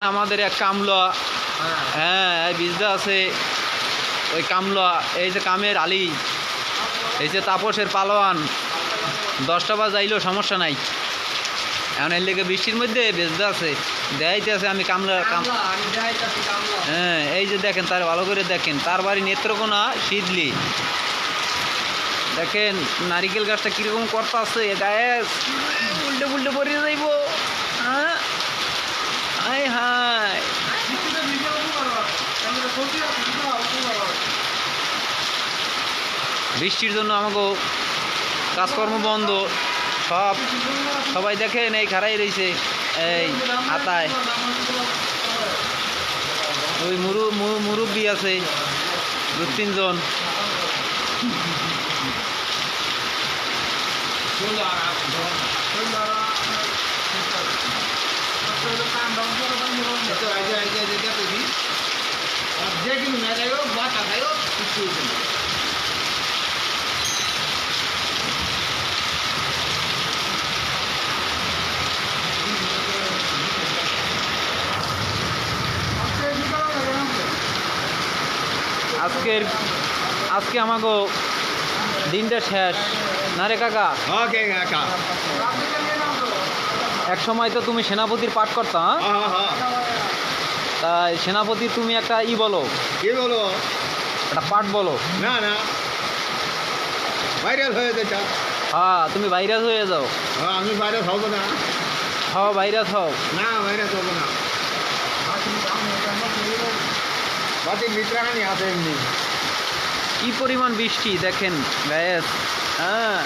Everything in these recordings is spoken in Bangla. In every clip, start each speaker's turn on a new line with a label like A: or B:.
A: আমাদের এক কামলা, হ্যাঁ বিজদা আছে ওই কামলা, এই যে কামের আলী, এই যে তাপসের পালোয়ান। 10টা বাজাইলেও সমস্যা নাই। এখন এর লেগে বৃষ্টির মধ্যে বেজদা আছে, দেখাইতে আছে আমি কামলা। হ্যাঁ এই যে দেখেন, তার ভালো করে দেখেন, তার বাড়ি নেত্রকোনা শীতলি। দেখেন নারিকেল গাছটা কিরকম করতে আছে, গায়ে উল্টে পুল্টে পরে যাইব। হ্যাঁ হাই হাই, বৃষ্টির জন্য আমাকে কাজকর্ম বন্ধ সবাই দেখেন এই খাড়াই রয়েছে এই হাতায়। ওই মুরব্বী আছে 2-3 জন। আজকে আমাকে দিনটা শেষ না রে কাকা। এক সময় তো তুমি সেনাপতির পাঠ করতা, তাই সেনাপতি তুমি একটা বলো,
B: কি বলো,
A: একটা পাঠ বলো।
B: না না ভাইরাল হয়ে যেটা।
A: হ্যাঁ তুমি ভাইরাস হয়ে যাও।
B: হ্যাঁ আমি ভাইরাল হব না।
A: হও ভাইরাস হও।
B: না ভাইরাল হব না। বাতিল মিত্রাহানি আছে এমনি।
A: কি পরিমাণ বৃষ্টি দেখেন গ্যাস। হ্যাঁ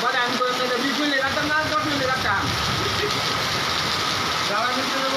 B: Badan ko sa bibil ni kata na to ni kata. Dalam itu